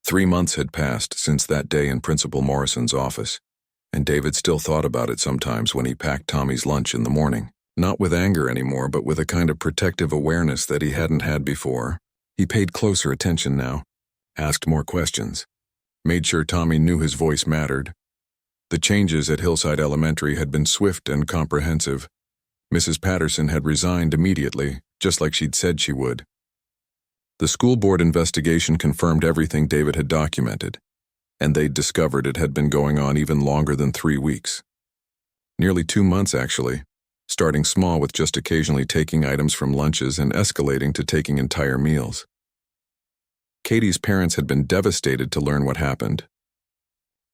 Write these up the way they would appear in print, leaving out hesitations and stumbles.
3 months had passed since that day in Principal Morrison's office, and David still thought about it sometimes when he packed Tommy's lunch in the morning. Not with anger anymore, but with a kind of protective awareness that he hadn't had before. He paid closer attention now, asked more questions, made sure Tommy knew his voice mattered. The changes at Hillside Elementary had been swift and comprehensive. Mrs. Patterson had resigned immediately, just like she'd said she would. The school board investigation confirmed everything David had documented, and they'd discovered it had been going on even longer than 3 weeks. Nearly 2 months, actually, starting small with just occasionally taking items from lunches and escalating to taking entire meals. Katie's parents had been devastated to learn what happened.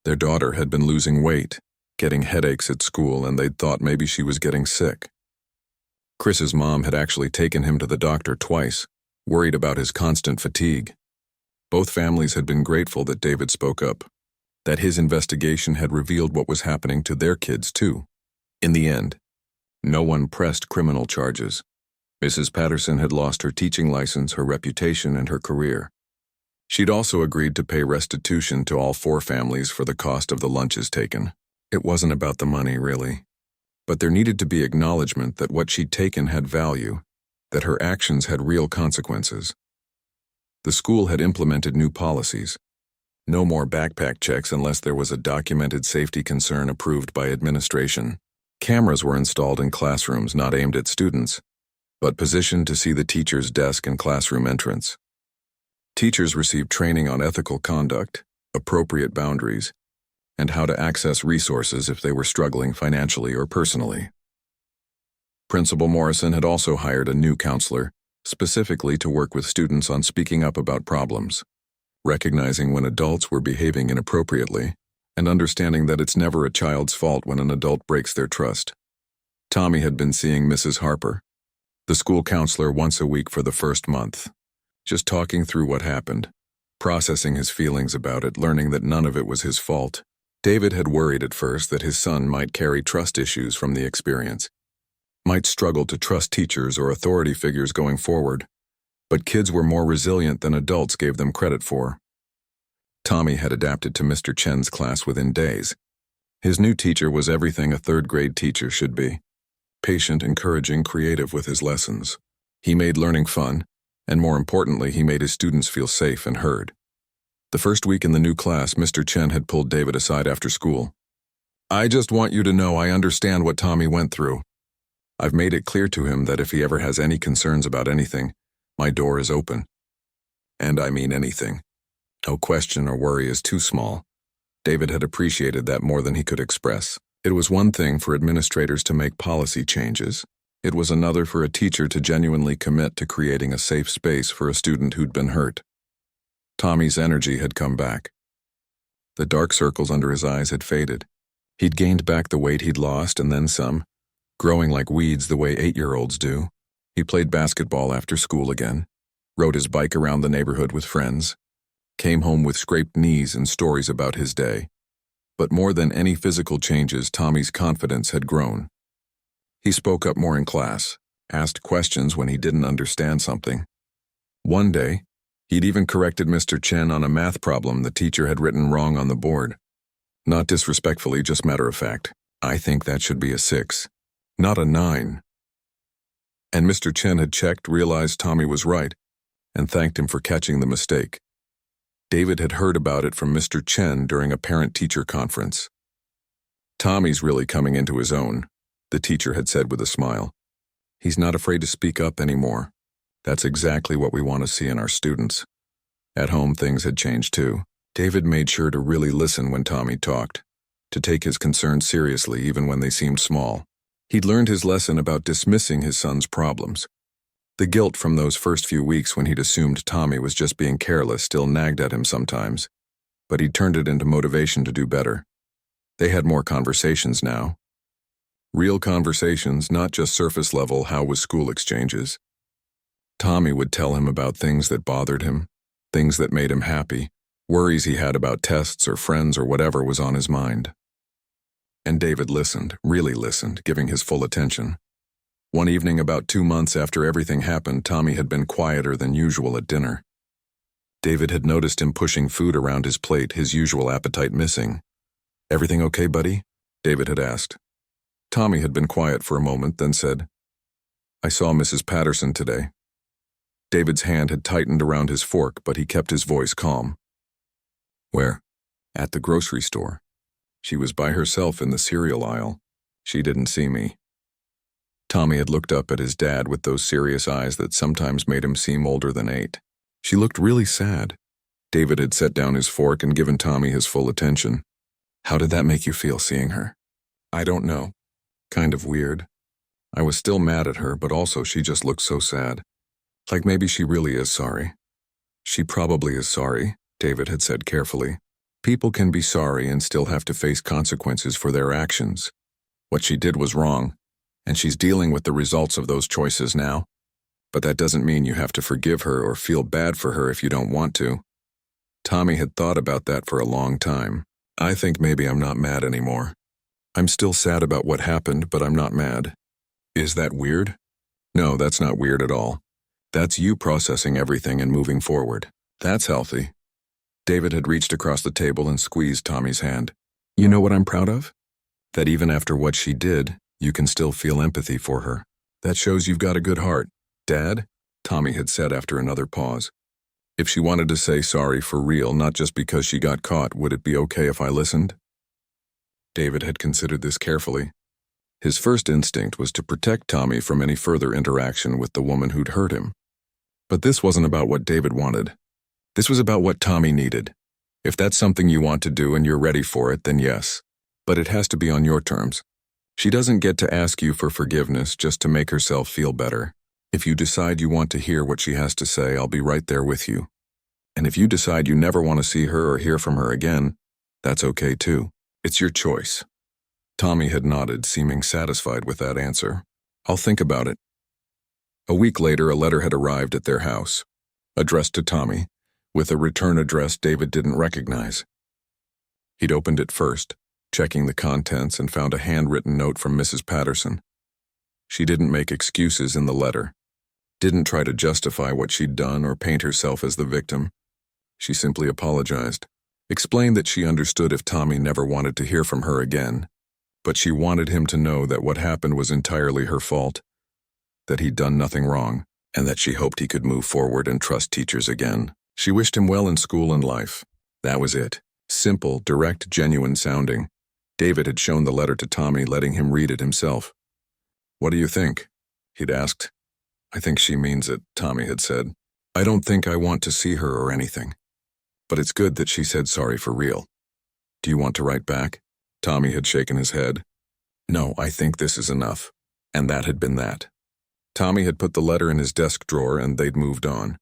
Their daughter had been losing weight, getting headaches at school, and they'd thought maybe she was getting sick. Chris's mom had actually taken him to the doctor twice, worried about his constant fatigue. Both families had been grateful that David spoke up, that his investigation had revealed what was happening to their kids too. In the end, no one pressed criminal charges. Mrs. Patterson had lost her teaching license, her reputation, and her career. She'd also agreed to pay restitution to all 4 families for the cost of the lunches taken. It wasn't about the money, really. But there needed to be acknowledgement that what she'd taken had value, that her actions had real consequences. The school had implemented new policies. No more backpack checks unless there was a documented safety concern approved by administration. Cameras were installed in classrooms not aimed at students, but positioned to see the teacher's desk and classroom entrance. Teachers received training on ethical conduct, appropriate boundaries, and how to access resources if they were struggling financially or personally. Principal Morrison had also hired a new counselor, specifically to work with students on speaking up about problems, recognizing when adults were behaving inappropriately, and understanding that it's never a child's fault when an adult breaks their trust. Tommy had been seeing Mrs. Harper, the school counselor, once a week for the first month, just talking through what happened, processing his feelings about it, learning that none of it was his fault. David had worried at first that his son might carry trust issues from the experience, might struggle to trust teachers or authority figures going forward, but kids were more resilient than adults gave them credit for. Tommy had adapted to Mr. Chen's class within days. His new teacher was everything a third-grade teacher should be: patient, encouraging, creative with his lessons. He made learning fun, and more importantly, he made his students feel safe and heard. The first week in the new class, Mr. Chen had pulled David aside after school. "I just want you to know I understand what Tommy went through. I've made it clear to him that if he ever has any concerns about anything, my door is open. And I mean anything. No question or worry is too small." David had appreciated that more than he could express. It was one thing for administrators to make policy changes. It was another for a teacher to genuinely commit to creating a safe space for a student who'd been hurt. Tommy's energy had come back. The dark circles under his eyes had faded. He'd gained back the weight he'd lost and then some, growing like weeds the way 8-year-olds do. He played basketball after school again, rode his bike around the neighborhood with friends, came home with scraped knees and stories about his day. But more than any physical changes, Tommy's confidence had grown. He spoke up more in class, asked questions when he didn't understand something. One day, he'd even corrected Mr. Chen on a math problem the teacher had written wrong on the board. Not disrespectfully, just matter of fact. "I think that should be a 6, not a 9. And Mr. Chen had checked, realized Tommy was right, and thanked him for catching the mistake. David had heard about it from Mr. Chen during a parent-teacher conference. "Tommy's really coming into his own," the teacher had said with a smile. "He's not afraid to speak up anymore. That's exactly what we want to see in our students." At home, things had changed too. David made sure to really listen when Tommy talked, to take his concerns seriously even when they seemed small. He'd learned his lesson about dismissing his son's problems. The guilt from those first few weeks when he'd assumed Tommy was just being careless still nagged at him sometimes, but he'd turned it into motivation to do better. They had more conversations now. Real conversations, not just surface-level "how was school" exchanges. Tommy would tell him about things that bothered him, things that made him happy, worries he had about tests or friends or whatever was on his mind. And David listened, really listened, giving his full attention. One evening about 2 months after everything happened, Tommy had been quieter than usual at dinner. David had noticed him pushing food around his plate, his usual appetite missing. "Everything okay, buddy?" David had asked. Tommy had been quiet for a moment, then said, "I saw Mrs. Patterson today." David's hand had tightened around his fork, but he kept his voice calm. "Where?" "At the grocery store. She was by herself in the cereal aisle. She didn't see me." Tommy had looked up at his dad with those serious eyes that sometimes made him seem older than 8. She looked really sad. David had set down his fork and given Tommy his full attention. "How did that make you feel seeing her?" "I don't know. Kind of weird. I was still mad at her, but also she just looked so sad. Like maybe she really is sorry." "She probably is sorry," David had said carefully. "People can be sorry and still have to face consequences for their actions. What she did was wrong, and she's dealing with the results of those choices now. But that doesn't mean you have to forgive her or feel bad for her if you don't want to." Tommy had thought about that for a long time. "I think maybe I'm not mad anymore. I'm still sad about what happened, but I'm not mad." "Is that weird?" "No, that's not weird at all. That's you processing everything and moving forward. That's healthy." David had reached across the table and squeezed Tommy's hand. "You know what I'm proud of? That even after what she did, you can still feel empathy for her. That shows you've got a good heart." "Dad," Tommy had said after another pause, "if she wanted to say sorry for real, not just because she got caught, would it be okay if I listened?" David had considered this carefully. His first instinct was to protect Tommy from any further interaction with the woman who'd hurt him. But this wasn't about what David wanted. This was about what Tommy needed. If that's something you want to do and you're ready for it, then yes. But it has to be on your terms. She doesn't get to ask you for forgiveness just to make herself feel better. If you decide you want to hear what she has to say, I'll be right there with you. And if you decide you never want to see her or hear from her again, that's okay too. It's your choice." Tommy had nodded, seeming satisfied with that answer. "I'll think about it." A week later, a letter had arrived at their house, addressed to Tommy, with a return address David didn't recognize. He'd opened it first, checking the contents, and found a handwritten note from Mrs. Patterson. She didn't make excuses in the letter, didn't try to justify what she'd done or paint herself as the victim. She simply apologized, explained that she understood if Tommy never wanted to hear from her again, but she wanted him to know that what happened was entirely her fault, that he'd done nothing wrong, and that she hoped he could move forward and trust teachers again. She wished him well in school and life. That was it. Simple, direct, genuine sounding. David had shown the letter to Tommy, letting him read it himself. "What do you think?" he'd asked. "I think she means it," Tommy had said. "I don't think I want to see her or anything. But it's good that she said sorry for real. Do you want to write back?" Tommy had shaken his head. "No, I think this is enough." And that had been that. Tommy had put the letter in his desk drawer and they'd moved on.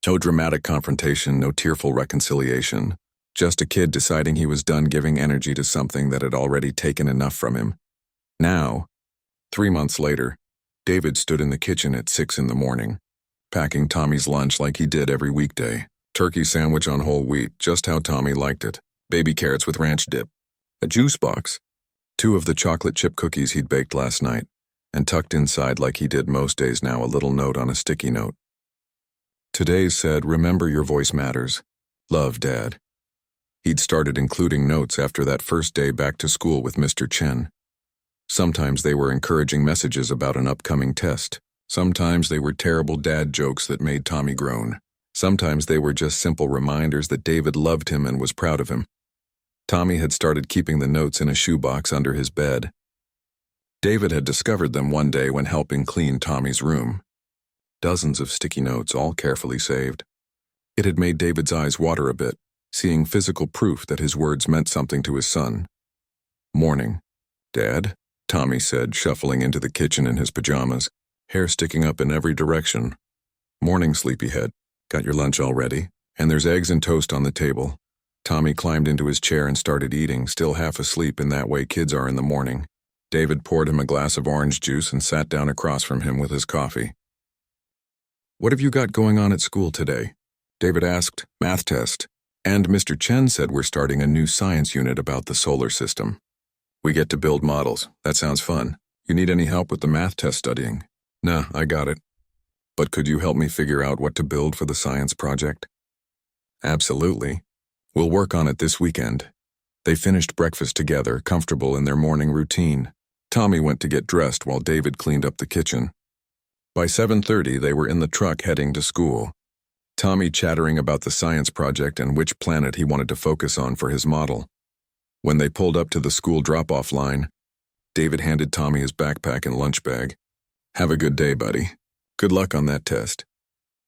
No dramatic confrontation, no tearful reconciliation. Just a kid deciding he was done giving energy to something that had already taken enough from him. Now, 3 months later, David stood in the kitchen at 6 in the morning, packing Tommy's lunch like he did every weekday. Turkey sandwich on whole wheat, just how Tommy liked it. Baby carrots with ranch dip. A juice box. 2 of the chocolate chip cookies he'd baked last night, and tucked inside like he did most days now, a little note on a sticky note. Today's said, "Remember your voice matters. Love, Dad." He'd started including notes after that first day back to school with Mr. Chen. Sometimes they were encouraging messages about an upcoming test. Sometimes they were terrible dad jokes that made Tommy groan. Sometimes they were just simple reminders that David loved him and was proud of him. Tommy had started keeping the notes in a shoebox under his bed. David had discovered them one day when helping clean Tommy's room. Dozens of sticky notes, all carefully saved. It had made David's eyes water a bit, seeing physical proof that his words meant something to his son. "Morning, Dad," Tommy said, shuffling into the kitchen in his pajamas, hair sticking up in every direction. "Morning, sleepyhead. Got your lunch all ready? And there's eggs and toast on the table." Tommy climbed into his chair and started eating, still half asleep in that way kids are in the morning. David poured him a glass of orange juice and sat down across from him with his coffee. "What have you got going on at school today?" David asked. "Math test. And Mr. Chen said we're starting a new science unit about the solar system. We get to build models. That sounds fun. You need any help with the math test studying?" "Nah, I got it. But could you help me figure out what to build for the science project?" Absolutely. We'll work on it this weekend. They finished breakfast together, comfortable in their morning routine. Tommy went to get dressed while David cleaned up the kitchen. By 7:30, they were in the truck heading to school. Tommy chattering about the science project and which planet he wanted to focus on for his model. When they pulled up to the school drop-off line, David handed Tommy his backpack and lunch bag. "Have a good day, buddy. Good luck on that test."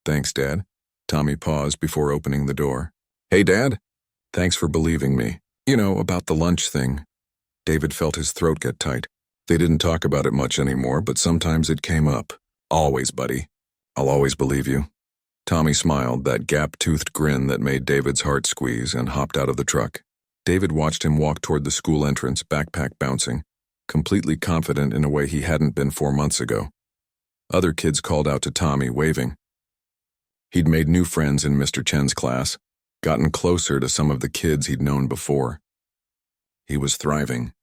"Thanks, Dad." Tommy paused before opening the door. "Hey, Dad. Thanks for believing me. You know, about the lunch thing." David felt his throat get tight. They didn't talk about it much anymore, but sometimes it came up. "Always, buddy. I'll always believe you." Tommy smiled, that gap-toothed grin that made David's heart squeeze, and hopped out of the truck. David watched him walk toward the school entrance, backpack bouncing, completely confident in a way he hadn't been 4 months ago. Other kids called out to Tommy, waving. He'd made new friends in Mr. Chen's class, gotten closer to some of the kids he'd known before. He was thriving.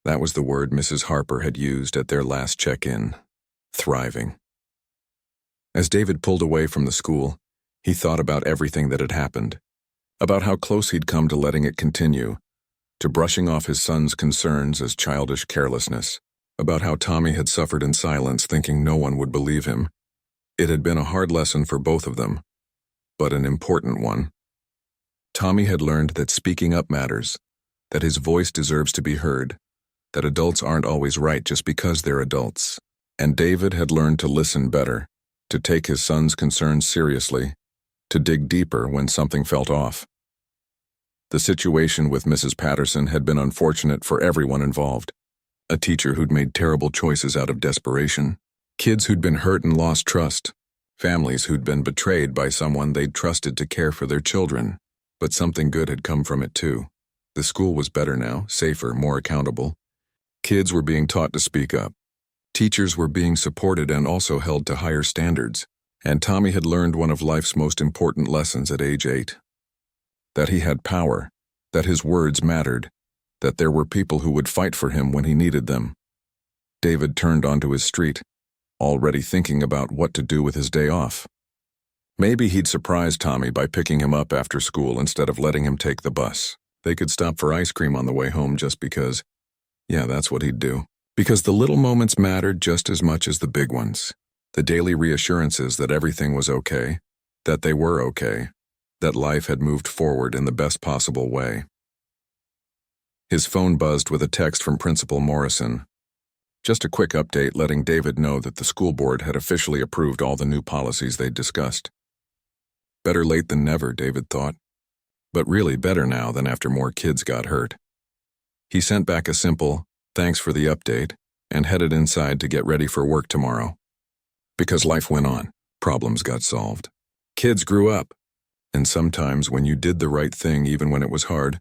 That was the word Mrs. Harper had used at their last check-in. Thriving. As David pulled away from the school, he thought about everything that had happened, about how close he'd come to letting it continue, to brushing off his son's concerns as childish carelessness, about how Tommy had suffered in silence, thinking no one would believe him. It had been a hard lesson for both of them, but an important one. Tommy had learned that speaking up matters, that his voice deserves to be heard, that adults aren't always right just because they're adults. And David had learned to listen better, to take his son's concerns seriously, to dig deeper when something felt off. The situation with Mrs. Patterson had been unfortunate for everyone involved. A teacher who'd made terrible choices out of desperation, kids who'd been hurt and lost trust, families who'd been betrayed by someone they'd trusted to care for their children. But something good had come from it too. The school was better now, safer, more accountable. Kids were being taught to speak up. Teachers were being supported and also held to higher standards. And Tommy had learned one of life's most important lessons at age 8. That he had power, that his words mattered, that there were people who would fight for him when he needed them. David turned onto his street, already thinking about what to do with his day off. Maybe he'd surprise Tommy by picking him up after school instead of letting him take the bus. They could stop for ice cream on the way home just because. Yeah, that's what he'd do. Because the little moments mattered just as much as the big ones. The daily reassurances that everything was okay, that they were okay, that life had moved forward in the best possible way. His phone buzzed with a text from Principal Morrison. Just a quick update letting David know that the school board had officially approved all the new policies they'd discussed. Better late than never, David thought. But really better now than after more kids got hurt. He sent back a simple, "Thanks for the update," and headed inside to get ready for work tomorrow. Because life went on, problems got solved. Kids grew up, and sometimes when you did the right thing even when it was hard,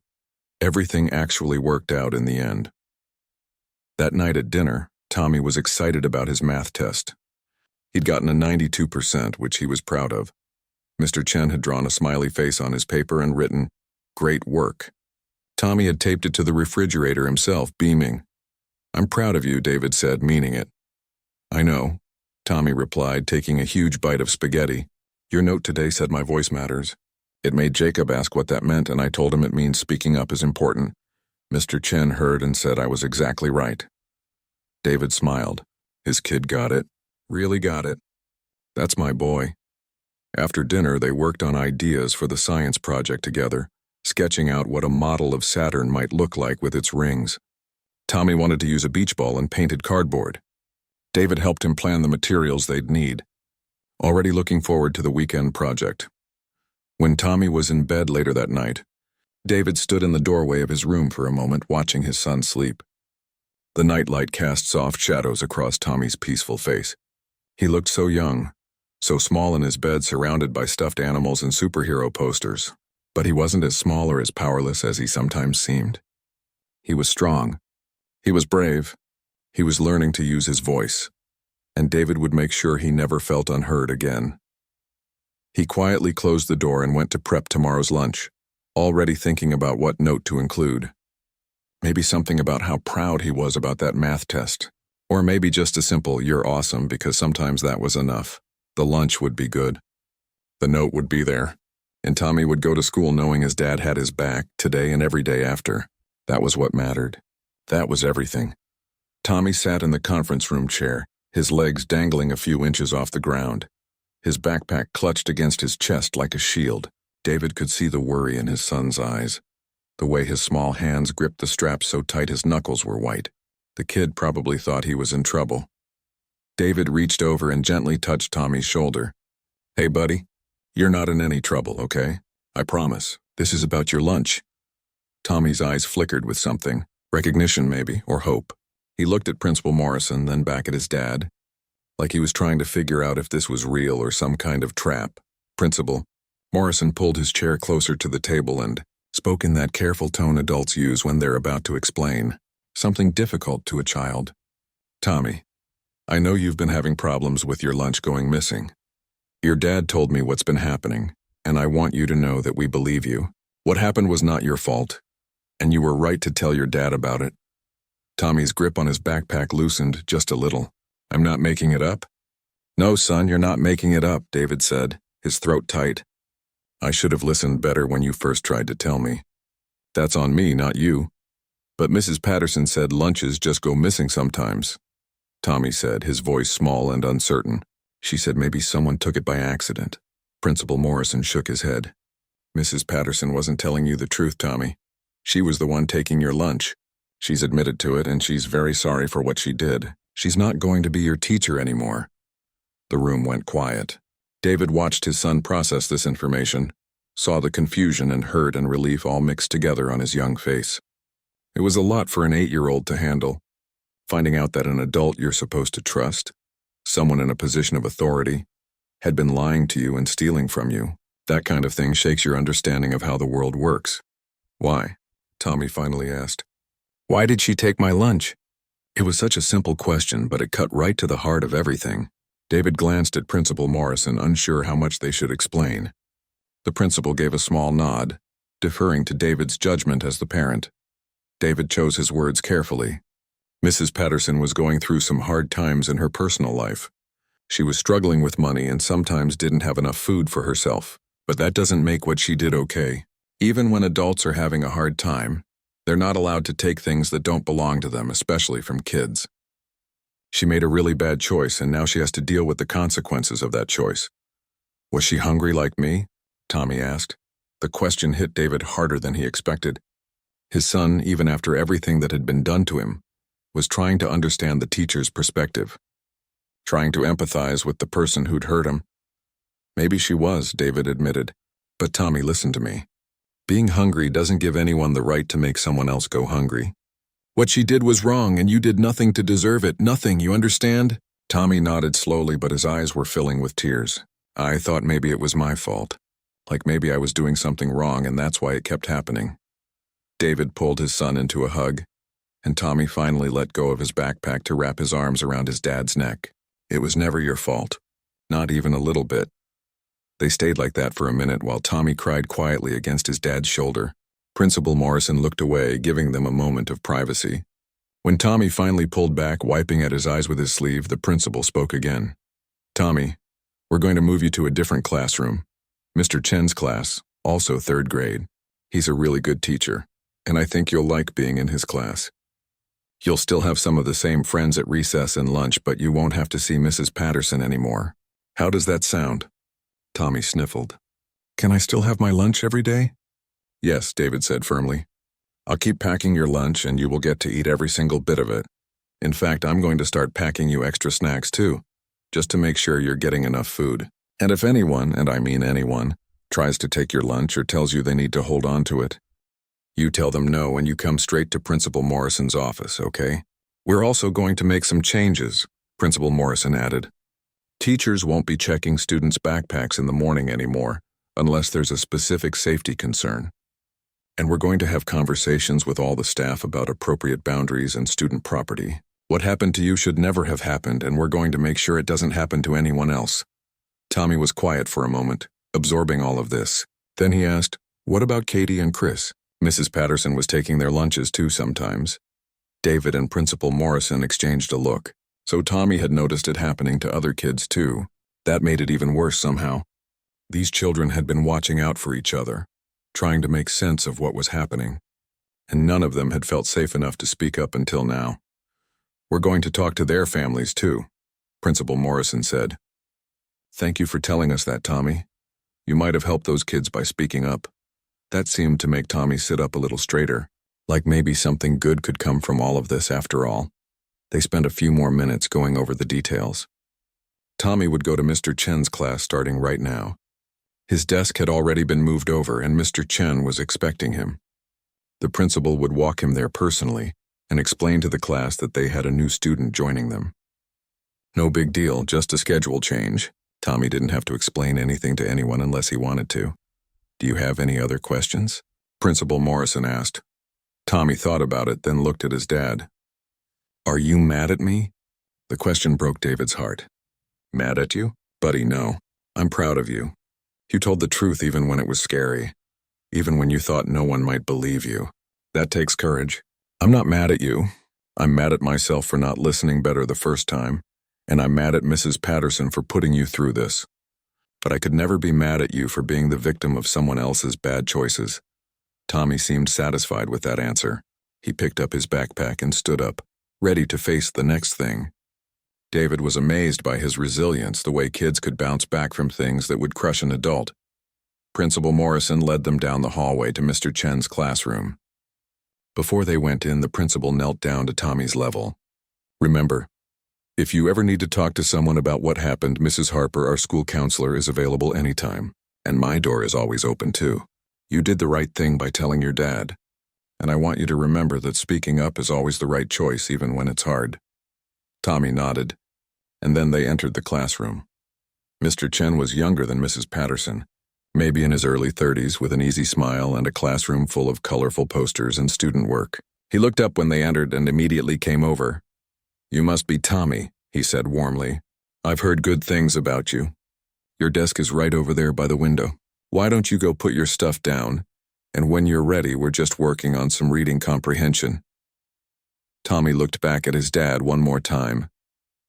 everything actually worked out in the end. That night at dinner, Tommy was excited about his math test. He'd gotten a 92%, which he was proud of. Mr. Chen had drawn a smiley face on his paper and written, "Great work." Tommy had taped it to the refrigerator himself, beaming. "I'm proud of you," David said, meaning it. "I know," Tommy replied, taking a huge bite of spaghetti. "Your note today said my voice matters." It made Jacob ask what that meant, and I told him it means speaking up is important. Mr. Chen heard and said I was exactly right. David smiled. His kid got it. Really got it. That's my boy. After dinner, they worked on ideas for the science project together, sketching out what a model of Saturn might look like with its rings. Tommy wanted to use a beach ball and painted cardboard. David helped him plan the materials they'd need, already looking forward to the weekend project. When Tommy was in bed later that night, David stood in the doorway of his room for a moment, watching his son sleep. The nightlight cast soft shadows across Tommy's peaceful face. He looked so young, so small in his bed surrounded by stuffed animals and superhero posters. But he wasn't as small or as powerless as he sometimes seemed. He was strong. He was brave. He was learning to use his voice. And David would make sure he never felt unheard again. He quietly closed the door and went to prep tomorrow's lunch, already thinking about what note to include. Maybe something about how proud he was about that math test. Or maybe just a simple, "You're awesome," because sometimes that was enough. The lunch would be good. The note would be there. And Tommy would go to school knowing his dad had his back, today and every day after. That was what mattered. That was everything. Tommy sat in the conference room chair, his legs dangling a few inches off the ground. His backpack clutched against his chest like a shield. David could see the worry in his son's eyes, the way his small hands gripped the straps so tight his knuckles were white. The kid probably thought he was in trouble. David reached over and gently touched Tommy's shoulder. "Hey, buddy, you're not in any trouble, okay? I promise. This is about your lunch." Tommy's eyes flickered with something, recognition maybe, or hope. He looked at Principal Morrison, then back at his dad, like he was trying to figure out if this was real or some kind of trap. "Principal." Morrison pulled his chair closer to the table and spoke in that careful tone adults use when they're about to explain something difficult to a child. "Tommy, I know you've been having problems with your lunch going missing. Your dad told me what's been happening, and I want you to know that we believe you. What happened was not your fault, and you were right to tell your dad about it." Tommy's grip on his backpack loosened just a little. "I'm not making it up?" "No, son, you're not making it up," David said, his throat tight. "I should have listened better when you first tried to tell me. That's on me, not you. But Mrs. Patterson said lunches just go missing sometimes," Tommy said, his voice small and uncertain. "She said maybe someone took it by accident." Principal Morrison shook his head. "Mrs. Patterson wasn't telling you the truth, Tommy. She was the one taking your lunch. She's admitted to it, and she's very sorry for what she did. She's not going to be your teacher anymore." The room went quiet. David watched his son process this information, saw the confusion and hurt and relief all mixed together on his young face. It was a lot for an 8-year-old to handle, finding out that an adult you're supposed to trust, someone in a position of authority, had been lying to you and stealing from you. That kind of thing shakes your understanding of how the world works. "Why?" Tommy finally asked. "Why did she take my lunch?" It was such a simple question, but it cut right to the heart of everything. David glanced at Principal Morrison, unsure how much they should explain. The principal gave a small nod, deferring to David's judgment as the parent. David chose his words carefully. Mrs. Patterson was going through some hard times in her personal life. She was struggling with money and sometimes didn't have enough food for herself, but that doesn't make what she did okay. Even when adults are having a hard time, they're not allowed to take things that don't belong to them, especially from kids. She made a really bad choice, and now she has to deal with the consequences of that choice. "Was she hungry like me?" Tommy asked. The question hit David harder than he expected. His son, even after everything that had been done to him, was trying to understand the teacher's perspective, trying to empathize with the person who'd hurt him. "Maybe she was," David admitted. "But Tommy, listen to me. Being hungry doesn't give anyone the right to make someone else go hungry. What she did was wrong, and you did nothing to deserve it. Nothing, you understand?" Tommy nodded slowly, but his eyes were filling with tears. "I thought maybe it was my fault. Like maybe I was doing something wrong, and that's why it kept happening." David pulled his son into a hug, and Tommy finally let go of his backpack to wrap his arms around his dad's neck. "It was never your fault. Not even a little bit." They stayed like that for a minute while Tommy cried quietly against his dad's shoulder. Principal Morrison looked away, giving them a moment of privacy. When Tommy finally pulled back, wiping at his eyes with his sleeve, the principal spoke again. "Tommy, we're going to move you to a different classroom. Mr. Chen's class, also 3rd grade. He's a really good teacher, and I think you'll like being in his class. You'll still have some of the same friends at recess and lunch, but you won't have to see Mrs. Patterson anymore. How does that sound?" Tommy sniffled. "Can I still have my lunch every day?" "Yes," David said firmly. "I'll keep packing your lunch, and you will get to eat every single bit of it. In fact, I'm going to start packing you extra snacks too, just to make sure you're getting enough food. And if anyone, and I mean anyone, tries to take your lunch or tells you they need to hold on to it, you tell them no and you come straight to Principal Morrison's office, okay? We're also going to make some changes," Principal Morrison added. "Teachers won't be checking students' backpacks in the morning anymore, unless there's a specific safety concern. And we're going to have conversations with all the staff about appropriate boundaries and student property. What happened to you should never have happened, and we're going to make sure it doesn't happen to anyone else." Tommy was quiet for a moment, absorbing all of this. Then he asked, "What about Katie and Chris?" Mrs. Patterson was taking their lunches too sometimes. David and Principal Morrison exchanged a look. So Tommy had noticed it happening to other kids too. That made it even worse somehow. These children had been watching out for each other, trying to make sense of what was happening, and none of them had felt safe enough to speak up until now. "We're going to talk to their families, too," Principal Morrison said. "Thank you for telling us that, Tommy. You might have helped those kids by speaking up." That seemed to make Tommy sit up a little straighter, like maybe something good could come from all of this after all. They spent a few more minutes going over the details. Tommy would go to Mr. Chen's class starting right now. His desk had already been moved over and Mr. Chen was expecting him. The principal would walk him there personally and explain to the class that they had a new student joining them. No big deal, just a schedule change. Tommy didn't have to explain anything to anyone unless he wanted to. "Do you have any other questions?" Principal Morrison asked. Tommy thought about it, then looked at his dad. "Are you mad at me?" The question broke David's heart. "Mad at you? Buddy, no. I'm proud of you. You told the truth even when it was scary, even when you thought no one might believe you. That takes courage. I'm not mad at you. I'm mad at myself for not listening better the first time, and I'm mad at Mrs. Patterson for putting you through this. But I could never be mad at you for being the victim of someone else's bad choices." Tommy seemed satisfied with that answer. He picked up his backpack and stood up, ready to face the next thing. David was amazed by his resilience, the way kids could bounce back from things that would crush an adult. Principal Morrison led them down the hallway to Mr. Chen's classroom. Before they went in, the principal knelt down to Tommy's level. "Remember, if you ever need to talk to someone about what happened, Mrs. Harper, our school counselor, is available anytime. And my door is always open too. You did the right thing by telling your dad. And I want you to remember that speaking up is always the right choice even when it's hard." Tommy nodded, and then they entered the classroom. Mr. Chen was younger than Mrs. Patterson, maybe in his early 30s, with an easy smile and a classroom full of colorful posters and student work. He looked up when they entered and immediately came over. "You must be Tommy," he said warmly. "I've heard good things about you. Your desk is right over there by the window. Why don't you go put your stuff down, and when you're ready, we're just working on some reading comprehension." Tommy looked back at his dad one more time,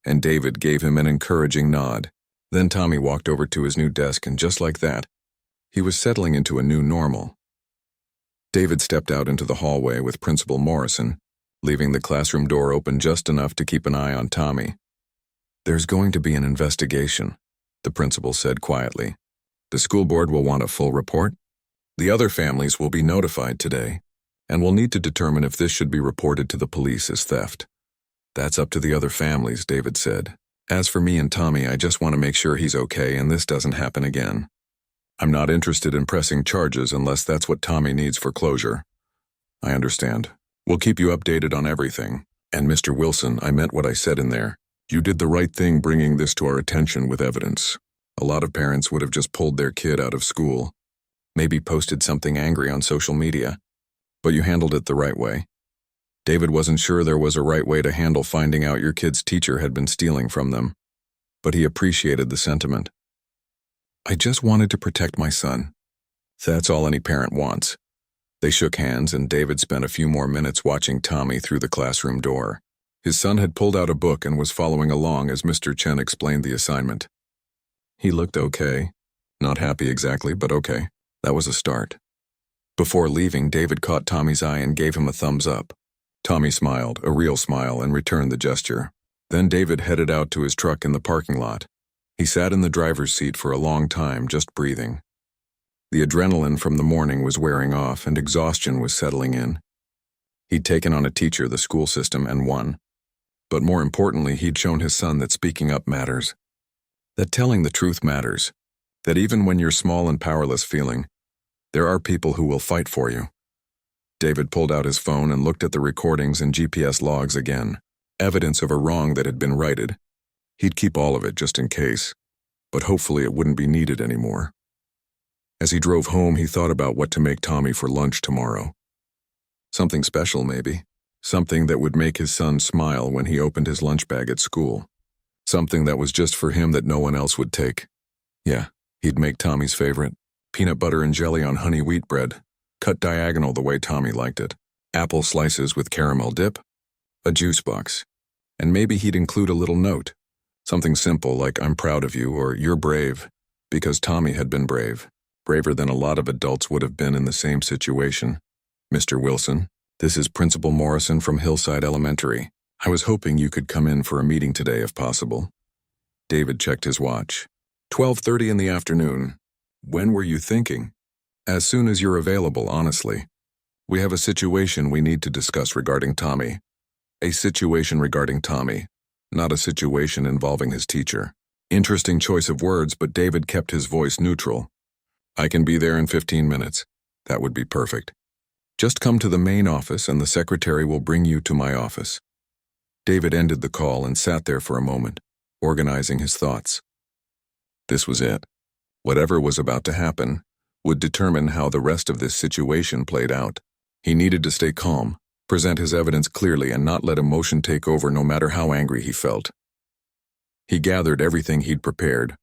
and David gave him an encouraging nod. Then Tommy walked over to his new desk, and just like that, he was settling into a new normal. David stepped out into the hallway with Principal Morrison, leaving the classroom door open just enough to keep an eye on Tommy. "There's going to be an investigation," the principal said quietly. "The school board will want a full report. The other families will be notified today, and we'll need to determine if this should be reported to the police as theft. That's up to the other families," David said. "As for me and Tommy, I just want to make sure he's okay and this doesn't happen again. I'm not interested in pressing charges unless that's what Tommy needs for closure." "I understand. We'll keep you updated on everything. And Mr. Wilson, I meant what I said in there. You did the right thing bringing this to our attention with evidence. A lot of parents would have just pulled their kid out of school, maybe posted something angry on social media, but you handled it the right way." David wasn't sure there was a right way to handle finding out your kid's teacher had been stealing from them, but he appreciated the sentiment. "I just wanted to protect my son. That's all any parent wants." They shook hands, and David spent a few more minutes watching Tommy through the classroom door. His son had pulled out a book and was following along as Mr. Chen explained the assignment. He looked okay. Not happy exactly, but okay. That was a start. Before leaving, David caught Tommy's eye and gave him a thumbs up. Tommy smiled, a real smile, and returned the gesture. Then David headed out to his truck in the parking lot. He sat in the driver's seat for a long time, just breathing. The adrenaline from the morning was wearing off and exhaustion was settling in. He'd taken on a teacher, the school system, and won. But more importantly, he'd shown his son that speaking up matters. That telling the truth matters. That even when you're small and powerless feeling, there are people who will fight for you. David pulled out his phone and looked at the recordings and GPS logs again. Evidence of a wrong that had been righted. He'd keep all of it just in case, but hopefully it wouldn't be needed anymore. As he drove home, he thought about what to make Tommy for lunch tomorrow. Something special, maybe. Something that would make his son smile when he opened his lunch bag at school. Something that was just for him that no one else would take. Yeah, he'd make Tommy's favorite. Peanut butter and jelly on honey wheat bread, cut diagonal the way Tommy liked it. Apple slices with caramel dip. A juice box. And maybe he'd include a little note. Something simple like "I'm proud of you" or "You're brave." because Tommy had been brave. Braver than a lot of adults would have been in the same situation. "Mr. Wilson, this is Principal Morrison from Hillside Elementary. I was hoping you could come in for a meeting today if possible." David checked his watch. 12:30 in the afternoon. "When were you thinking?" "As soon as you're available, honestly. We have a situation we need to discuss regarding Tommy." A situation regarding Tommy, not a situation involving his teacher. Interesting choice of words, but David kept his voice neutral. "I can be there in 15 minutes. That would be perfect. Just come to the main office and the secretary will bring you to my office." David ended the call and sat there for a moment, organizing his thoughts. This was it. Whatever was about to happen would determine how the rest of this situation played out. He needed to stay calm, present his evidence clearly, and not let emotion take over no matter how angry he felt. He gathered everything he'd prepared.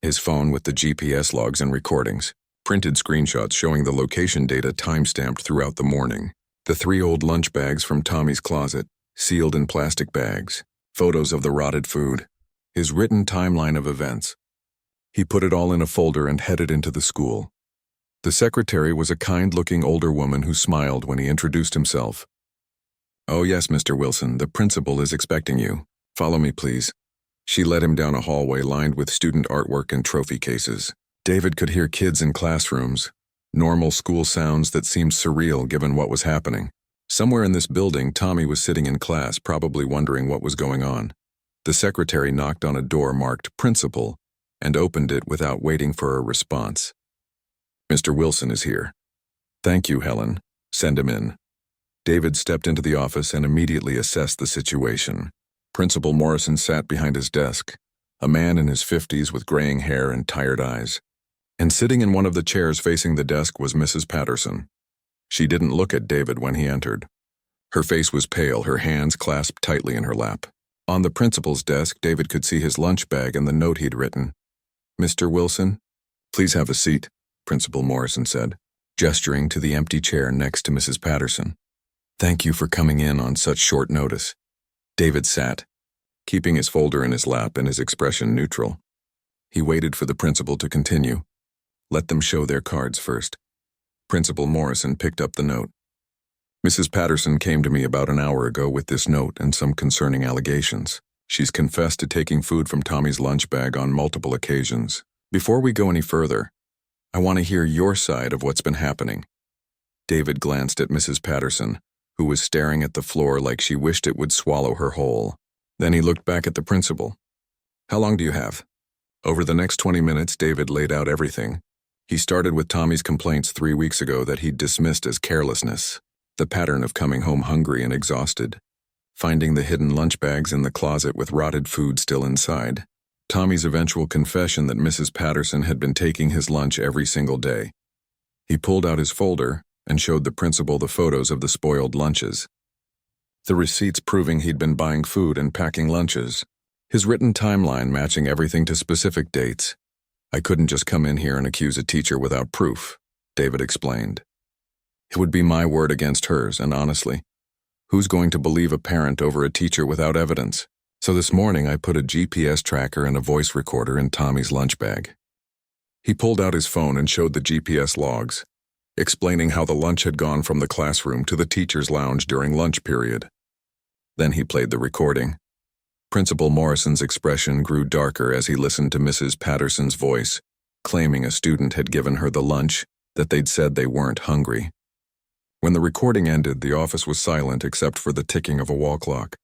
His phone with the GPS logs and recordings, printed screenshots showing the location data time-stamped throughout the morning, the 3 old lunch bags from Tommy's closet, sealed in plastic bags, photos of the rotted food, his written timeline of events. He put it all in a folder and headed into the school. The secretary was a kind-looking older woman who smiled when he introduced himself. "Oh yes, Mr. Wilson, the principal is expecting you. Follow me, please." She led him down a hallway lined with student artwork and trophy cases. David could hear kids in classrooms, normal school sounds that seemed surreal given what was happening. Somewhere in this building, Tommy was sitting in class, probably wondering what was going on. The secretary knocked on a door marked Principal and opened it without waiting for a response. "Mr. Wilson is here." "Thank you, Helen. Send him in." David stepped into the office and immediately assessed the situation. Principal Morrison sat behind his desk, a man in his 50s with graying hair and tired eyes. And sitting in one of the chairs facing the desk was Mrs. Patterson. She didn't look at David when he entered. Her face was pale, her hands clasped tightly in her lap. On the principal's desk, David could see his lunch bag and the note he'd written. "Mr. Wilson, please have a seat," Principal Morrison said, gesturing to the empty chair next to Mrs. Patterson. "Thank you for coming in on such short notice." David sat, keeping his folder in his lap and his expression neutral. He waited for the principal to continue. "Let them show their cards first." Principal Morrison picked up the note. "Mrs. Patterson came to me about an hour ago with this note and some concerning allegations. She's confessed to taking food from Tommy's lunch bag on multiple occasions. Before we go any further, I want to hear your side of what's been happening." David glanced at Mrs. Patterson, who was staring at the floor like she wished it would swallow her whole. Then he looked back at the principal. "How long do you have?" Over the next 20 minutes, David laid out everything. He started with Tommy's complaints 3 weeks ago that he'd dismissed as carelessness, the pattern of coming home hungry and exhausted, finding the hidden lunch bags in the closet with rotted food still inside, Tommy's eventual confession that Mrs. Patterson had been taking his lunch every single day. He pulled out his folder and showed the principal the photos of the spoiled lunches, the receipts proving he'd been buying food and packing lunches, his written timeline matching everything to specific dates. "I couldn't just come in here and accuse a teacher without proof," David explained. "It would be my word against hers, and honestly, who's going to believe a parent over a teacher without evidence? So this morning I put a GPS tracker and a voice recorder in Tommy's lunch bag." He pulled out his phone and showed the GPS logs, explaining how the lunch had gone from the classroom to the teacher's lounge during lunch period. Then he played the recording. Principal Morrison's expression grew darker as he listened to Mrs. Patterson's voice, claiming a student had given her the lunch that they'd said they weren't hungry. When the recording ended, the office was silent except for the ticking of a wall clock.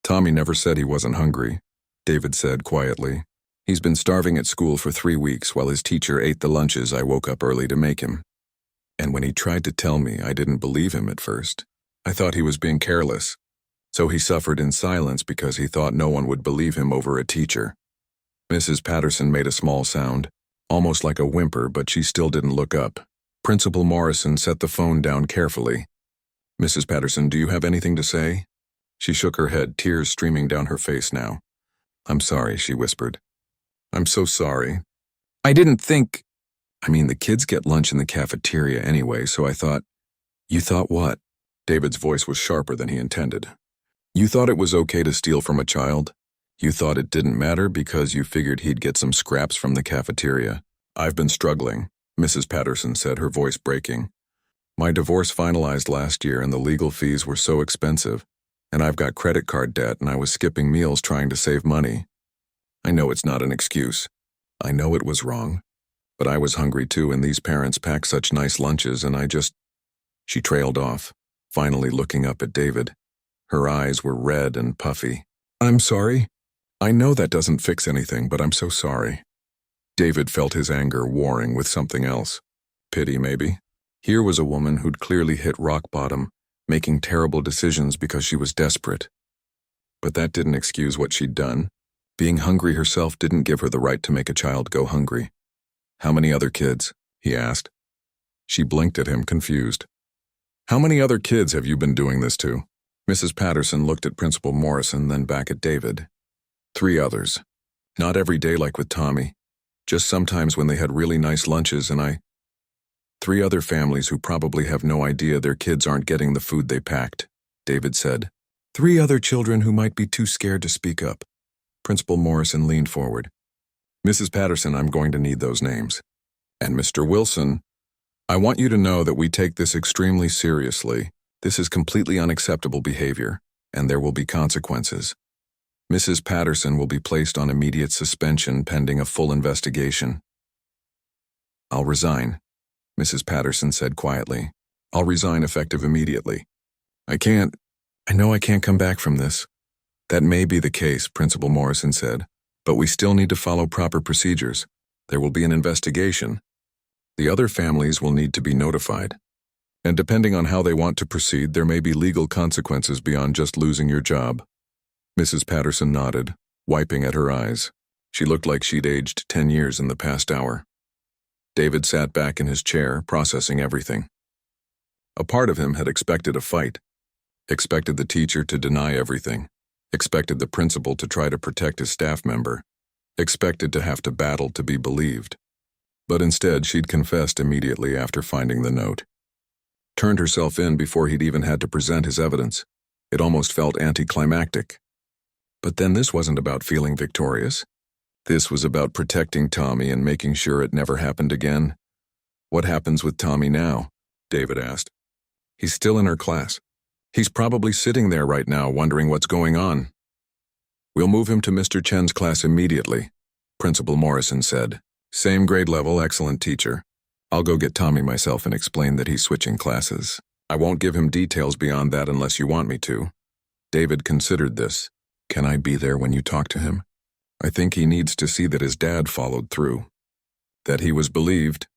"Tommy never said he wasn't hungry," David said quietly. "He's been starving at school for 3 weeks while his teacher ate the lunches I woke up early to make him. And when he tried to tell me, I didn't believe him at first. I thought he was being careless. So he suffered in silence because he thought no one would believe him over a teacher." Mrs. Patterson made a small sound, almost like a whimper, but she still didn't look up. Principal Morrison set the phone down carefully. "Mrs. Patterson, do you have anything to say?" She shook her head, tears streaming down her face now. "I'm sorry," she whispered. "I'm so sorry. I didn't think... I mean, the kids get lunch in the cafeteria anyway, so I thought..." "You thought what?" David's voice was sharper than he intended. "You thought it was okay to steal from a child? You thought it didn't matter because you figured he'd get some scraps from the cafeteria. I've been struggling, Mrs. Patterson said, her voice breaking. My divorce finalized last year and the legal fees were so expensive, and I've got credit card debt and I was skipping meals trying to save money. I know it's not an excuse. I know it was wrong. But I was hungry too, and these parents pack such nice lunches, and She trailed off, finally looking up at David. Her eyes were red and puffy. I'm sorry. I know that doesn't fix anything, but I'm so sorry. David felt his anger warring with something else. Pity, maybe. Here was a woman who'd clearly hit rock bottom, making terrible decisions because she was desperate. But that didn't excuse what she'd done. Being hungry herself didn't give her the right to make a child go hungry. How many other kids? He asked. She blinked at him, confused. How many other kids have you been doing this to? Mrs. Patterson looked at Principal Morrison, then back at David. 3 others. Not every day like with Tommy. Just sometimes when they had really nice lunches and 3 other families who probably have no idea their kids aren't getting the food they packed, David said. 3 other children who might be too scared to speak up. Principal Morrison leaned forward. Mrs. Patterson, I'm going to need those names. And Mr. Wilson, I want you to know that we take this extremely seriously. This is completely unacceptable behavior, and there will be consequences. Mrs. Patterson will be placed on immediate suspension pending a full investigation. I'll resign, Mrs. Patterson said quietly. I'll resign effective immediately. I know I can't come back from this. That may be the case, Principal Morrison said, but we still need to follow proper procedures. There will be an investigation. The other families will need to be notified. And depending on how they want to proceed, there may be legal consequences beyond just losing your job. Mrs. Patterson nodded, wiping at her eyes. She looked like she'd aged 10 years in the past hour. David sat back in his chair, processing everything. A part of him had expected a fight, expected the teacher to deny everything, expected the principal to try to protect his staff member, expected to have to battle to be believed. But instead, she'd confessed immediately after finding the note. Turned herself in before he'd even had to present his evidence. It almost felt anticlimactic. But then this wasn't about feeling victorious. This was about protecting Tommy and making sure it never happened again. What happens with Tommy now? David asked. He's still in her class. He's probably sitting there right now wondering what's going on. We'll move him to Mr. Chen's class immediately, Principal Morrison said. Same grade level, excellent teacher. I'll go get Tommy myself and explain that he's switching classes. I won't give him details beyond that unless you want me to. David considered this. Can I be there when you talk to him? I think he needs to see that his dad followed through. That he was believed.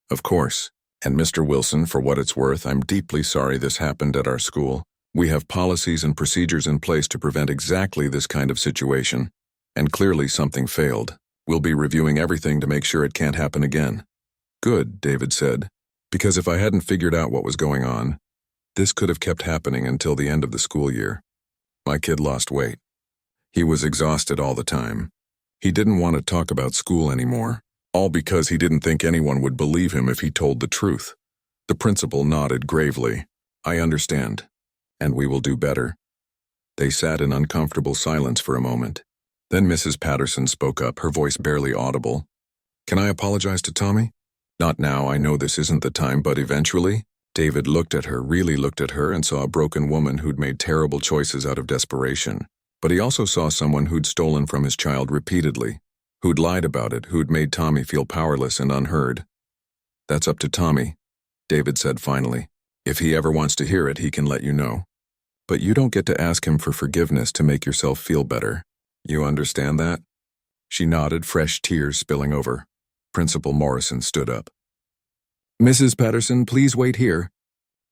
Of course. And Mr. Wilson, for what it's worth, I'm deeply sorry this happened at our school. We have policies and procedures in place to prevent exactly this kind of situation. And clearly something failed. We'll be reviewing everything to make sure it can't happen again. Good, David said, because if I hadn't figured out what was going on, this could have kept happening until the end of the school year. My kid lost weight. He was exhausted all the time. He didn't want to talk about school anymore, all because he didn't think anyone would believe him if he told the truth. The principal nodded gravely. I understand, and we will do better. They sat in uncomfortable silence for a moment. Then Mrs. Patterson spoke up, her voice barely audible. Can I apologize to Tommy? Not now, I know this isn't the time, but eventually? David looked at her, really looked at her, and saw a broken woman who'd made terrible choices out of desperation. But he also saw someone who'd stolen from his child repeatedly, who'd lied about it, who'd made Tommy feel powerless and unheard. That's up to Tommy, David said finally. If he ever wants to hear it, he can let you know. But you don't get to ask him for forgiveness to make yourself feel better. You understand that? She nodded, fresh tears spilling over. Principal Morrison stood up. Mrs. Patterson, please wait here.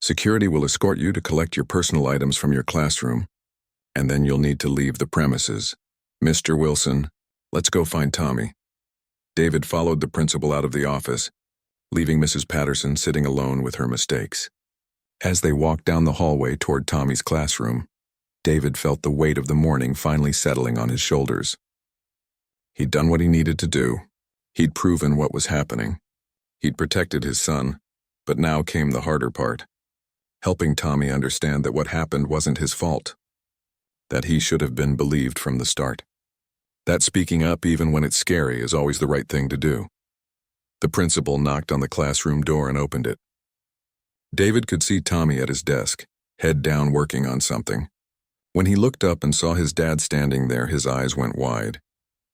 Security will escort you to collect your personal items from your classroom, and then you'll need to leave the premises. Mr. Wilson, let's go find Tommy. David followed the principal out of the office, leaving Mrs. Patterson sitting alone with her mistakes. As they walked down the hallway toward Tommy's classroom, David felt the weight of the morning finally settling on his shoulders. He'd done what he needed to do. He'd proven what was happening. He'd protected his son, but now came the harder part. Helping Tommy understand that what happened wasn't his fault. That he should have been believed from the start. That speaking up even when it's scary is always the right thing to do. The principal knocked on the classroom door and opened it. David could see Tommy at his desk, head down working on something. When he looked up and saw his dad standing there, his eyes went wide.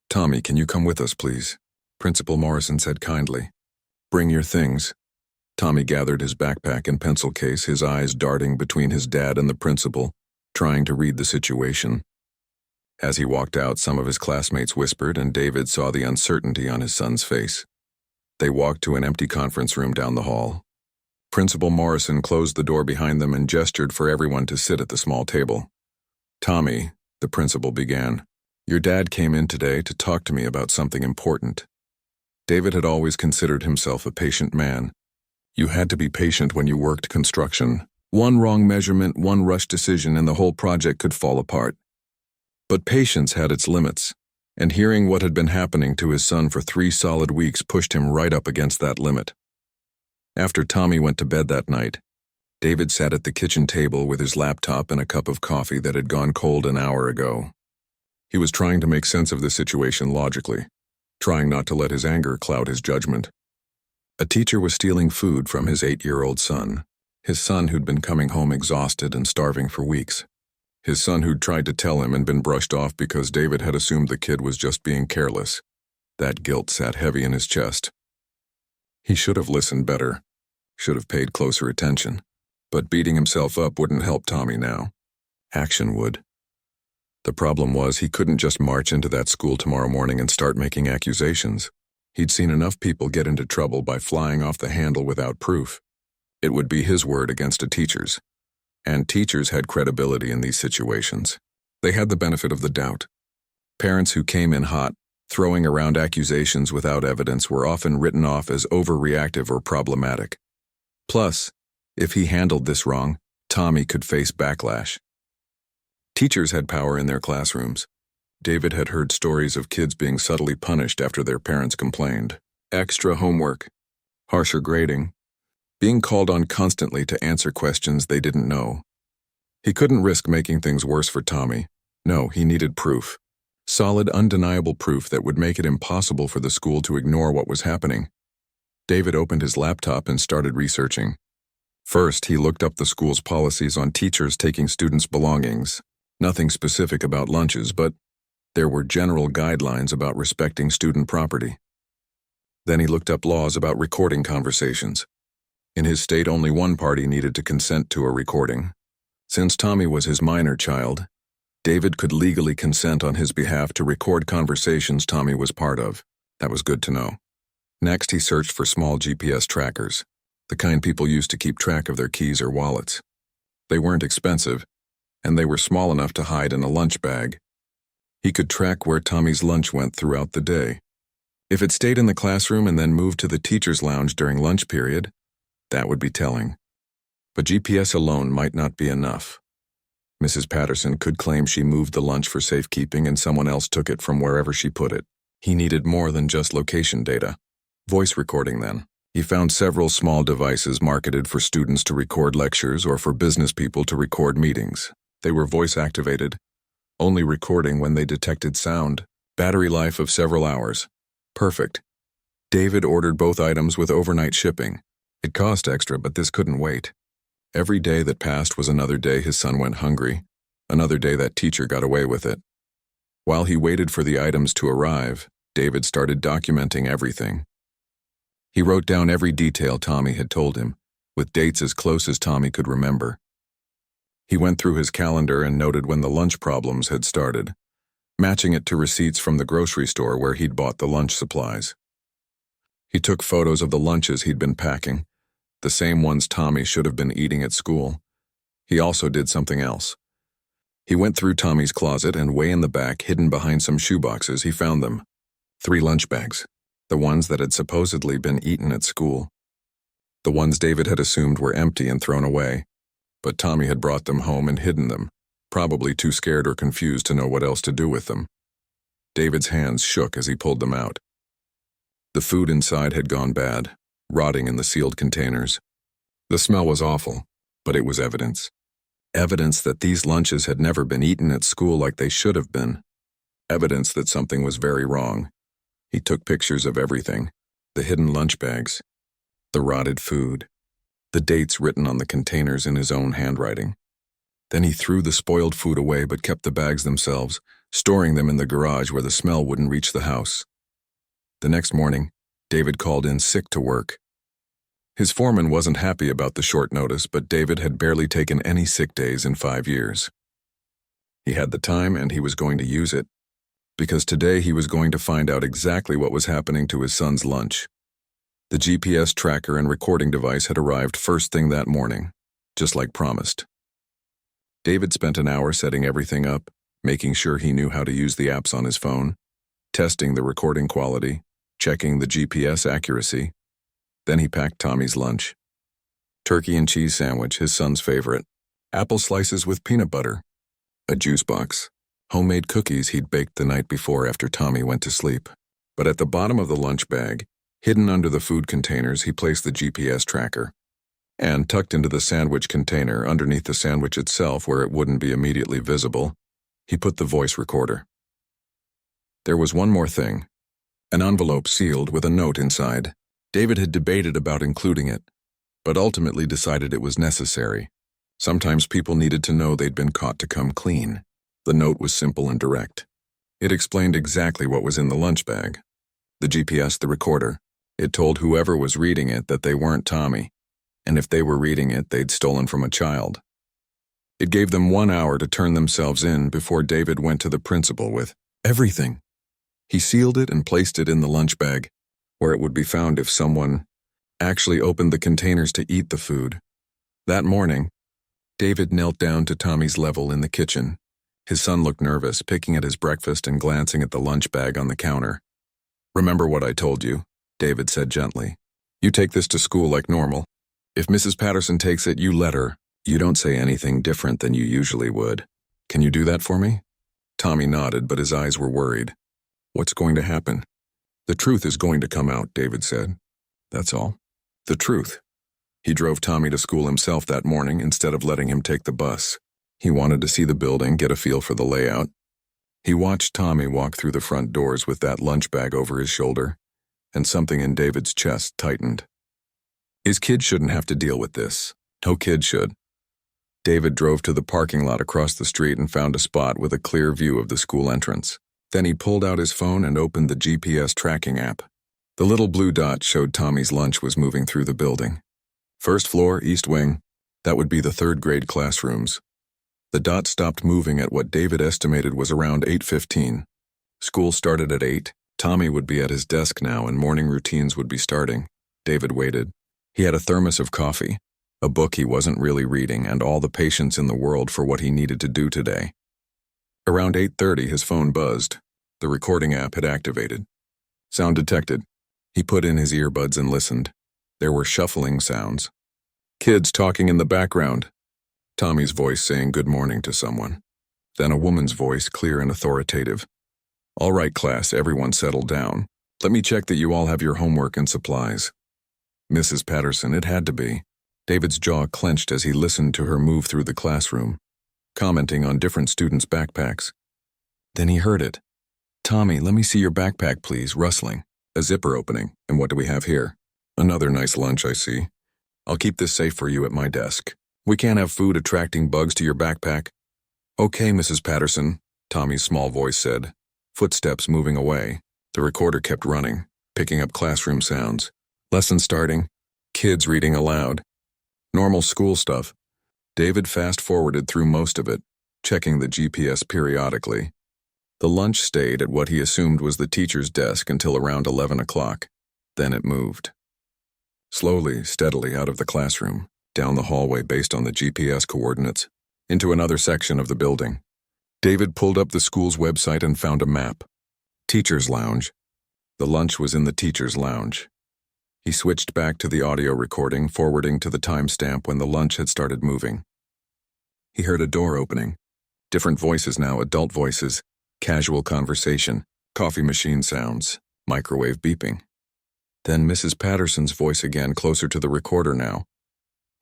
"Tommy, can you come with us, please?" Principal Morrison said kindly. "Bring your things." Tommy gathered his backpack and pencil case, his eyes darting between his dad and the principal, trying to read the situation. As he walked out, some of his classmates whispered, and David saw the uncertainty on his son's face. They walked to an empty conference room down the hall. Principal Morrison closed the door behind them and gestured for everyone to sit at the small table. "Tommy," the principal began, "your dad came in today to talk to me about something important." David had always considered himself a patient man. You had to be patient when you worked construction. One wrong measurement, one rushed decision, and the whole project could fall apart. But patience had its limits, and hearing what had been happening to his son for 3 solid weeks pushed him right up against that limit. After Tommy went to bed that night, David sat at the kitchen table with his laptop and a cup of coffee that had gone cold an hour ago. He was trying to make sense of the situation logically, trying not to let his anger cloud his judgment. A teacher was stealing food from his 8-year-old son, his son who'd been coming home exhausted and starving for weeks. His son who'd tried to tell him and been brushed off because David had assumed the kid was just being careless. That guilt sat heavy in his chest. He should have listened better, should have paid closer attention. But beating himself up wouldn't help Tommy now. Action would. The problem was he couldn't just march into that school tomorrow morning and start making accusations. He'd seen enough people get into trouble by flying off the handle without proof. It would be his word against a teacher's. And teachers had credibility in these situations. They had the benefit of the doubt. Parents who came in hot, throwing around accusations without evidence, were often written off as overreactive or problematic. Plus, if he handled this wrong, Tommy could face backlash. Teachers had power in their classrooms. David had heard stories of kids being subtly punished after their parents complained. Extra homework, harsher grading, being called on constantly to answer questions they didn't know. He couldn't risk making things worse for Tommy. No, he needed proof. Solid, undeniable proof that would make it impossible for the school to ignore what was happening. David opened his laptop and started researching. First, he looked up the school's policies on teachers taking students' belongings. Nothing specific about lunches, but there were general guidelines about respecting student property. Then he looked up laws about recording conversations. In his state, only one party needed to consent to a recording. Since Tommy was his minor child, David could legally consent on his behalf to record conversations Tommy was part of. That was good to know. Next, he searched for small GPS trackers, the kind people used to keep track of their keys or wallets. They weren't expensive, and they were small enough to hide in a lunch bag. He could track where Tommy's lunch went throughout the day. If it stayed in the classroom and then moved to the teacher's lounge during lunch period, that would be telling. But GPS alone might not be enough. Mrs. Patterson could claim she moved the lunch for safekeeping and someone else took it from wherever she put it. He needed more than just location data. Voice recording, then. He found several small devices marketed for students to record lectures or for business people to record meetings. They were voice-activated, only recording when they detected sound. Battery life of several hours. Perfect. David ordered both items with overnight shipping. It cost extra, but this couldn't wait. Every day that passed was another day his son went hungry, another day that teacher got away with it. While he waited for the items to arrive, David started documenting everything. He wrote down every detail Tommy had told him, with dates as close as Tommy could remember. He went through his calendar and noted when the lunch problems had started, matching it to receipts from the grocery store where he'd bought the lunch supplies. He took photos of the lunches he'd been packing, the same ones Tommy should have been eating at school. He also did something else. He went through Tommy's closet and way in the back, hidden behind some shoeboxes, he found them. 3 lunch bags, the ones that had supposedly been eaten at school. The ones David had assumed were empty and thrown away, but Tommy had brought them home and hidden them, probably too scared or confused to know what else to do with them. David's hands shook as he pulled them out. The food inside had gone bad, rotting in the sealed containers. The smell was awful, but it was evidence. Evidence that these lunches had never been eaten at school like they should have been. evidence that something was very wrong. He took pictures of everything: the hidden lunch bags, the rotted food, the dates written on the containers in his own handwriting. Then he threw the spoiled food away but kept the bags themselves, storing them in the garage where the smell wouldn't reach the house. The next morning, David called in sick to work. His foreman wasn't happy about the short notice, but David had barely taken any sick days in 5 years. He had the time and he was going to use it, because today he was going to find out exactly what was happening to his son's lunch. The GPS tracker and recording device had arrived first thing that morning, just like promised. David spent an hour setting everything up, making sure he knew how to use the apps on his phone, testing the recording quality, checking the GPS accuracy. Then he packed Tommy's lunch. Turkey and cheese sandwich, his son's favorite, apple slices with peanut butter, a juice box, homemade cookies he'd baked the night before after Tommy went to sleep. But at the bottom of the lunch bag, hidden under the food containers, he placed the GPS tracker. And tucked into the sandwich container, underneath the sandwich itself where it wouldn't be immediately visible, he put the voice recorder. There was one more thing: an envelope sealed with a note inside. David had debated about including it, but ultimately decided it was necessary. Sometimes people needed to know they'd been caught to come clean. The note was simple and direct. It explained exactly what was in the lunch bag. The GPS, the recorder. It told whoever was reading it that they weren't Tommy, and if they were reading it, they'd stolen from a child. It gave them 1 hour to turn themselves in before David went to the principal with everything. He sealed it and placed it in the lunch bag, where it would be found if someone actually opened the containers to eat the food. That morning, David knelt down to Tommy's level in the kitchen. His son looked nervous, picking at his breakfast and glancing at the lunch bag on the counter. "Remember what I told you," David said gently. "You take this to school like normal. If Mrs. Patterson takes it, you let her. You don't say anything different than you usually would. Can you do that for me?" Tommy nodded, but his eyes were worried. "What's going to happen?" "The truth is going to come out," David said. "That's all." The truth. He drove Tommy to school himself that morning instead of letting him take the bus. He wanted to see the building, get a feel for the layout. He watched Tommy walk through the front doors with that lunch bag over his shoulder, and something in David's chest tightened. His kid shouldn't have to deal with this. No kid should. David drove to the parking lot across the street and found a spot with a clear view of the school entrance. Then he pulled out his phone and opened the GPS tracking app. The little blue dot showed Tommy's lunch was moving through the building. First floor, east wing. That would be the third grade classrooms. The dot stopped moving at what David estimated was around 8:15. School started at 8. Tommy would be at his desk now and morning routines would be starting. David waited. He had a thermos of coffee, a book he wasn't really reading, and all the patience in the world for what he needed to do today. Around 8:30, his phone buzzed. The recording app had activated. Sound detected. He put in his earbuds and listened. There were shuffling sounds. Kids talking in the background. Tommy's voice saying good morning to someone. Then a woman's voice, clear and authoritative. "All right, class, everyone settle down. Let me check that you all have your homework and supplies." Mrs. Patterson, it had to be. David's jaw clenched as he listened to her move through the classroom, commenting on different students' backpacks. Then he heard it. "Tommy, let me see your backpack, please," rustling. A zipper opening. "And what do we have here?" "Another nice lunch, I see. I'll keep this safe for you at my desk. We can't have food attracting bugs to your backpack." "Okay, Mrs. Patterson," Tommy's small voice said. Footsteps moving away. The recorder kept running, picking up classroom sounds. Lesson starting. Kids reading aloud. Normal school stuff. David fast-forwarded through most of it, checking the GPS periodically. The lunch stayed at what he assumed was the teacher's desk until around 11 o'clock. Then it moved. Slowly, steadily out of the classroom, down the hallway based on the GPS coordinates, into another section of the building. David pulled up the school's website and found a map. Teacher's lounge. The lunch was in the teacher's lounge. He switched back to the audio recording, forwarding to the timestamp when the lunch had started moving. He heard a door opening. Different voices now, adult voices, casual conversation, coffee machine sounds, microwave beeping. Then Mrs. Patterson's voice again, closer to the recorder now.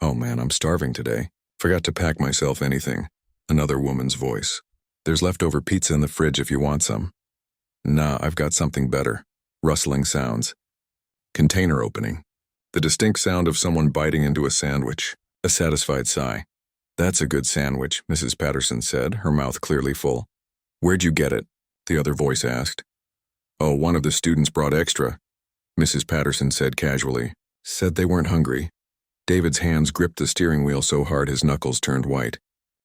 "Oh man, I'm starving today. Forgot to pack myself anything." Another woman's voice. "There's leftover pizza in the fridge if you want some." Nah, I've got something better. Rustling sounds. Container opening. The distinct sound of someone biting into a sandwich. A satisfied sigh. That's a good sandwich, Mrs. Patterson said, her mouth clearly full. Where'd you get it? The other voice asked. Oh, one of the students brought extra, Mrs. Patterson said casually. Said they weren't hungry. David's hands gripped the steering wheel so hard his knuckles turned white.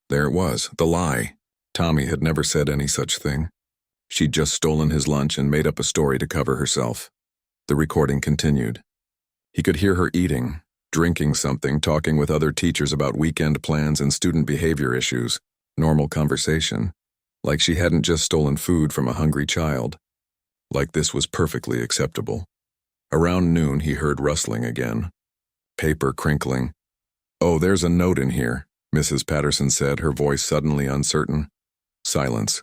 There it was, the lie. Tommy had never said any such thing. She'd just stolen his lunch and made up a story to cover herself. The recording continued. He could hear her eating, drinking something, talking with other teachers about weekend plans and student behavior issues. Normal conversation. Like she hadn't just stolen food from a hungry child. Like this was perfectly acceptable. Around noon, he heard rustling again. Paper crinkling. Oh, there's a note in here, Mrs. Patterson said, her voice suddenly uncertain. Silence.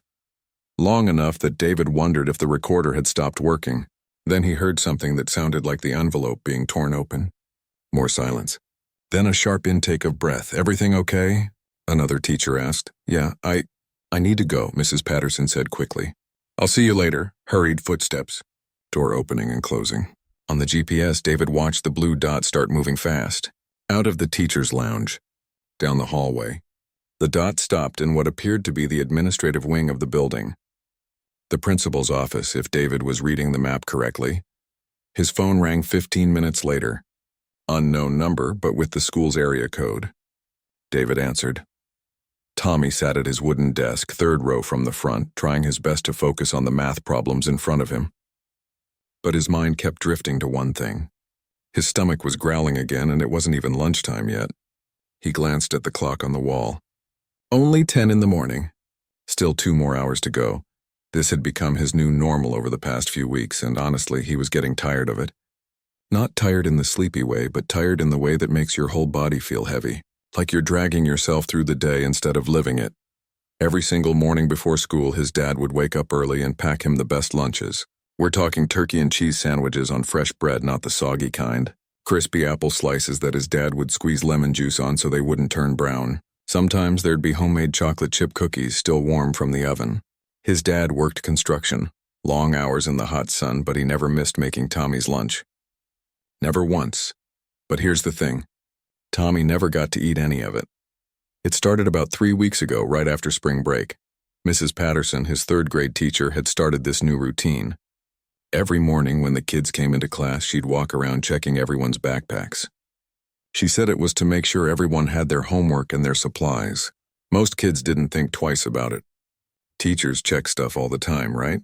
Long enough that David wondered if the recorder had stopped working. Then he heard something that sounded like the envelope being torn open. More silence. Then a sharp intake of breath. Everything okay? Another teacher asked. Yeah, I need to go, Mrs. Patterson said quickly. I'll see you later. Hurried footsteps. Door opening and closing. On the GPS, David watched the blue dot start moving fast. Out of the teacher's lounge. Down the hallway. The dot stopped in what appeared to be the administrative wing of the building. The principal's office, if David was reading the map correctly. His phone rang 15 minutes later. Unknown number, but with the school's area code. David answered. Tommy sat at his wooden desk, third row from the front, trying his best to focus on the math problems in front of him. But his mind kept drifting to one thing. His stomach was growling again, and it wasn't even lunchtime yet. He glanced at the clock on the wall. Only 10 in the morning. Still 2 more hours to go. This had become his new normal over the past few weeks, and honestly, he was getting tired of it. Not tired in the sleepy way, but tired in the way that makes your whole body feel heavy, like you're dragging yourself through the day instead of living it. Every single morning before school, his dad would wake up early and pack him the best lunches. We're talking turkey and cheese sandwiches on fresh bread, not the soggy kind. Crispy apple slices that his dad would squeeze lemon juice on so they wouldn't turn brown. Sometimes there'd be homemade chocolate chip cookies still warm from the oven. His dad worked construction, long hours in the hot sun, but he never missed making Tommy's lunch. Never once. But here's the thing. Tommy never got to eat any of it. It started about 3 weeks ago, right after spring break. Mrs. Patterson, his third-grade teacher, had started this new routine. Every morning when the kids came into class, she'd walk around checking everyone's backpacks. She said it was to make sure everyone had their homework and their supplies. Most kids didn't think twice about it. Teachers check stuff all the time, right?